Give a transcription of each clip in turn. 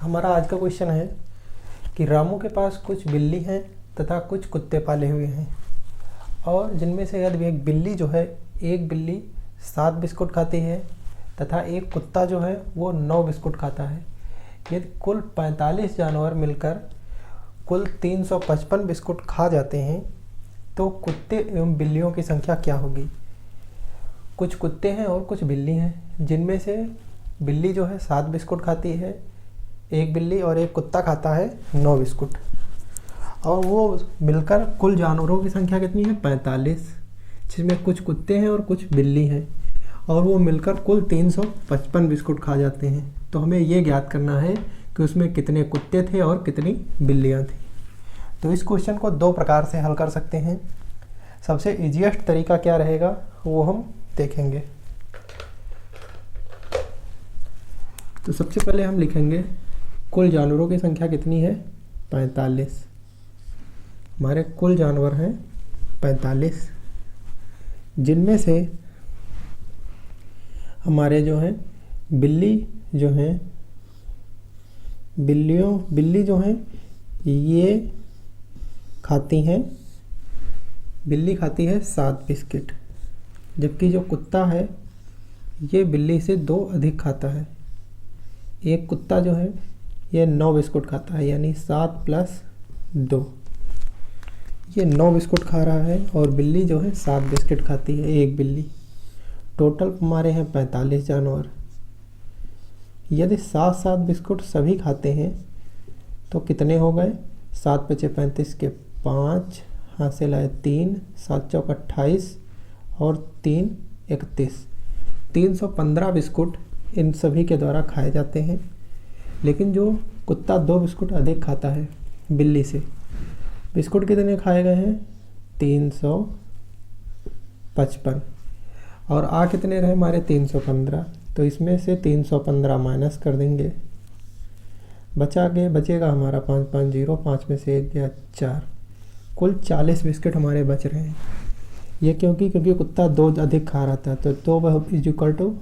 हमारा आज का क्वेश्चन है कि रामू के पास कुछ बिल्ली हैं तथा कुछ कुत्ते पाले हुए हैं और जिनमें से यदि एक बिल्ली जो है, एक बिल्ली 7 बिस्कुट खाती है तथा एक कुत्ता जो है वो 9 बिस्कुट खाता है। यदि कुल 45 जानवर मिलकर कुल 355 बिस्कुट खा जाते हैं तो कुत्ते एवं बिल्लियों की संख्या क्या होगी। कुछ कुत्ते हैं और कुछ बिल्ली हैं, जिनमें से बिल्ली जो है 7 बिस्कुट खाती है, एक बिल्ली और एक कुत्ता खाता है 9 बिस्कुट, और वो मिलकर कुल जानवरों की संख्या कितनी है 45, जिसमें कुछ कुत्ते हैं और कुछ बिल्ली हैं, और वो मिलकर कुल 355 बिस्कुट खा जाते हैं। तो हमें ये ज्ञात करना है कि उसमें कितने कुत्ते थे और कितनी बिल्लियाँ थी। तो इस क्वेश्चन को 2 प्रकार से हल कर सकते हैं। सबसे ईजीएस्ट तरीका क्या रहेगा वो हम देखेंगे। तो सबसे पहले हम लिखेंगे कुल जानवरों की संख्या कितनी है 45। हमारे कुल जानवर हैं 45, जिनमें से हमारे जो हैं बिल्ली जो हैं बिल्ली जो हैं ये खाती हैं, बिल्ली खाती है 7 बिस्किट, जबकि जो कुत्ता है ये बिल्ली से 2 अधिक खाता है। एक कुत्ता जो है ये 9 बिस्कुट खाता है, यानी 7 + 2, ये 9 बिस्कुट खा रहा है, और बिल्ली जो है 7 बिस्किट खाती है, एक बिल्ली। टोटल हमारे हैं 45 जानवर। यदि 7 बिस्कुट सभी खाते हैं तो कितने हो गए, 7 × 5 = 35 के 5, हाथ से लाए 3, 7 × 4 = 28 और 3 = 31। 315 बिस्कुट इन सभी के द्वारा खाए जाते हैं। लेकिन जो कुत्ता 2 बिस्कुट अधिक खाता है बिल्ली से, बिस्कुट कितने खाए गए हैं 355, और कितने रहे हमारे 315। तो इसमें से 315 माइनस कर देंगे, बचेगा हमारा 5 5 0, 5 में से 1 गया 4, कुल 40 बिस्किट हमारे बच रहे हैं। ये क्योंकि कुत्ता 2 अधिक खा रहा था, तो 2 =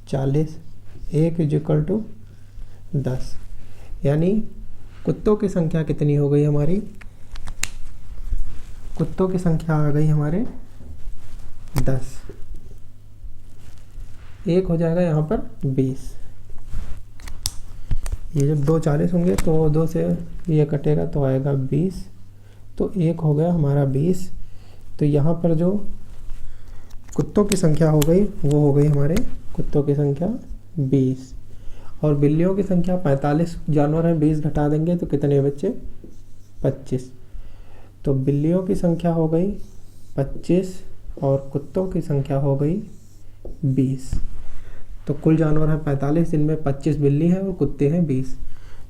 40, 1 = 10, यानी कुत्तों की संख्या कितनी हो गई हमारी, कुत्तों की संख्या आ गई हमारे 10। एक हो जाएगा यहाँ पर 20। ये जब 2 40 होंगे तो 2 से ये कटेगा तो आएगा 20, तो एक हो गया हमारा 20। तो यहाँ पर जो कुत्तों की संख्या हो गई वो हो गई हमारे कुत्तों की संख्या 20, और बिल्लियों की संख्या 45 जानवर हैं, 20 घटा देंगे तो कितने बच्चे 25। तो बिल्लियों की संख्या हो गई 25 और कुत्तों की संख्या हो गई 20। तो कुल जानवर हैं 45, जिनमें 25 बिल्ली हैं और कुत्ते हैं 20।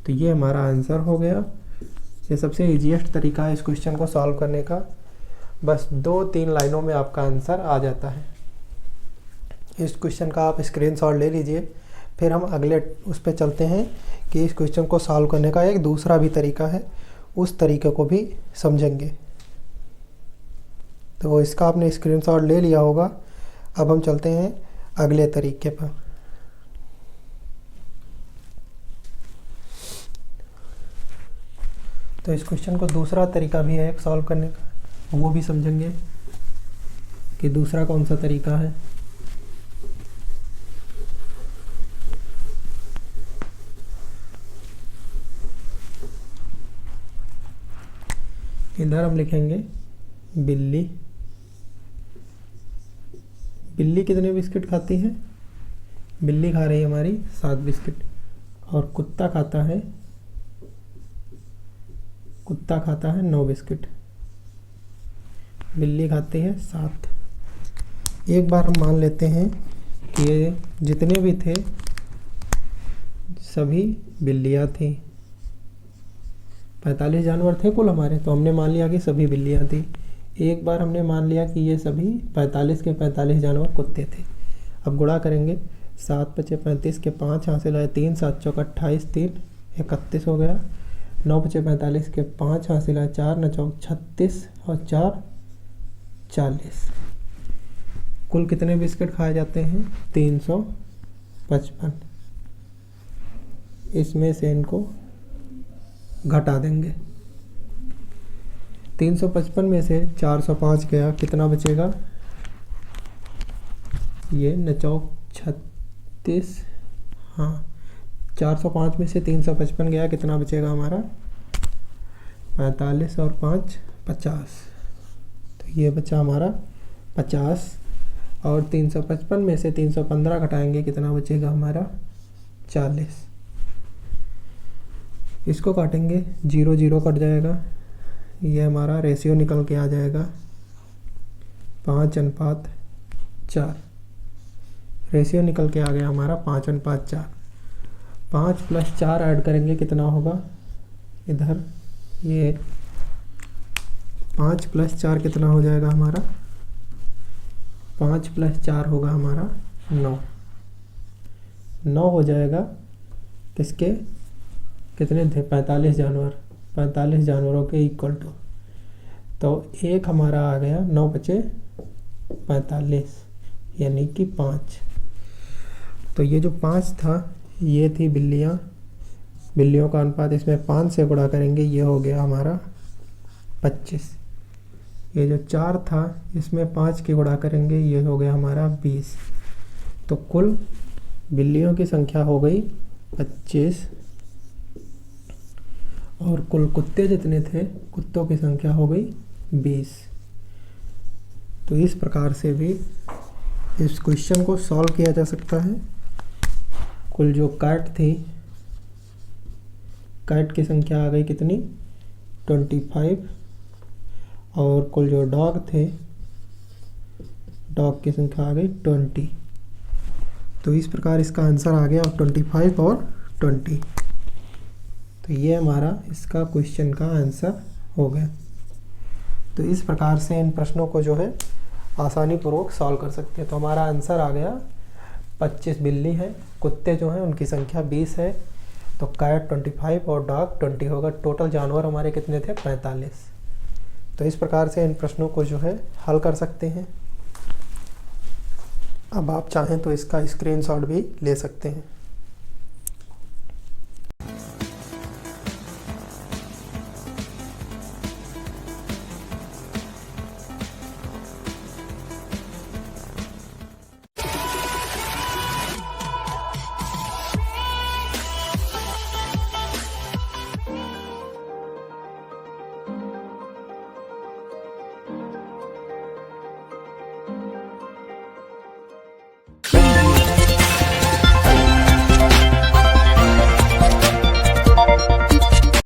तो ये हमारा आंसर हो गया। ये सबसे ईजीएस्ट तरीका है इस क्वेश्चन को सॉल्व करने का। बस 2-3 लाइनों में आपका आंसर आ जाता है। इस क्वेश्चन का आप स्क्रीनशॉट ले लीजिए। फिर हम अगले उस पर चलते हैं कि इस क्वेश्चन को सॉल्व करने का एक दूसरा भी तरीका है, उस तरीके को भी समझेंगे। तो इसका आपने स्क्रीनशॉट ले लिया होगा। अब हम चलते हैं अगले तरीके पर। तो इस क्वेश्चन को दूसरा तरीका भी है एक सॉल्व करने का, वो भी समझेंगे कि दूसरा कौन सा तरीका है। इधर हम लिखेंगे बिल्ली। बिल्ली कितने बिस्किट खाती है, बिल्ली खा रही है हमारी 7 बिस्किट, और कुत्ता खाता है 9 बिस्किट, बिल्ली खाती है 7। एक बार हम मान लेते हैं कि ये जितने भी थे सभी बिल्लियाँ थी। 45 जानवर थे कुल हमारे, तो हमने मान लिया कि सभी बिल्लियाँ थी। एक बार हमने मान लिया कि ये सभी 45 के 45 जानवर कुत्ते थे। अब गुणा करेंगे, 7 × 5 = 35 के 5, यहाँ से लाए 3, 7 × 4 = 28, 3 = 31 हो गया। 9 × 5 = 45 के 5, यहाँ से लाए 4, 9 × 4 = 36 और 4 = 40। कुल कितने बिस्किट खाए जाते हैं 355। इसमें से इनको घटा देंगे। 355 में से 405 गया, कितना बचेगा? ये 9 36, हाँ 405 में से 355 गया, कितना बचेगा हमारा? 45 और 5 50। तो ये बचा हमारा 50। और 355 में से 315 घटाएंगे, कितना बचेगा हमारा? 40। इसको काटेंगे, 0 0 कट जाएगा, ये हमारा रेशियो निकल के आ जाएगा 5:4। रेशियो निकल के आ गया हमारा 5:4। 5 + 4 ऐड करेंगे, कितना होगा? इधर ये 5 + 4 कितना हो जाएगा हमारा? 5 + 4 होगा हमारा 9। 9 हो जाएगा किसके? कितने थे? 45 जानवर। 45 जानवरों के इक्वल टू, तो एक हमारा आ गया, 9 बचे 45, यानी कि 5। तो ये जो 5 था, ये थी बिल्लियाँ, बिल्लियों का अनुपात। इसमें 5 से गुणा करेंगे, ये हो गया हमारा 25। ये जो 4 था, इसमें 5 के गुणा करेंगे, ये हो गया हमारा 20। तो कुल बिल्लियों की संख्या हो गई 25, और कुल कुत्ते जितने थे, कुत्तों की संख्या हो गई 20। तो इस प्रकार से भी इस क्वेश्चन को सॉल्व किया जा सकता है। कुल जो कैट थी, कैट की संख्या आ गई कितनी? 25। और कुल जो डॉग थे, डॉग की संख्या आ गई 20। तो इस प्रकार इसका आंसर आ गया 25 और 20। तो ये हमारा इसका क्वेश्चन का आंसर हो गया। तो इस प्रकार से इन प्रश्नों को जो है आसानी पूर्वक सॉल्व कर सकते हैं। तो हमारा आंसर आ गया 25 बिल्ली है, कुत्ते जो हैं उनकी संख्या 20 है, तो कैट 25 और डॉग 20 होगा। टोटल जानवर हमारे कितने थे? 45। तो इस प्रकार से इन प्रश्नों को जो है हल कर सकते हैं। अब आप चाहें तो इसका स्क्रीनशॉट भी ले सकते हैं।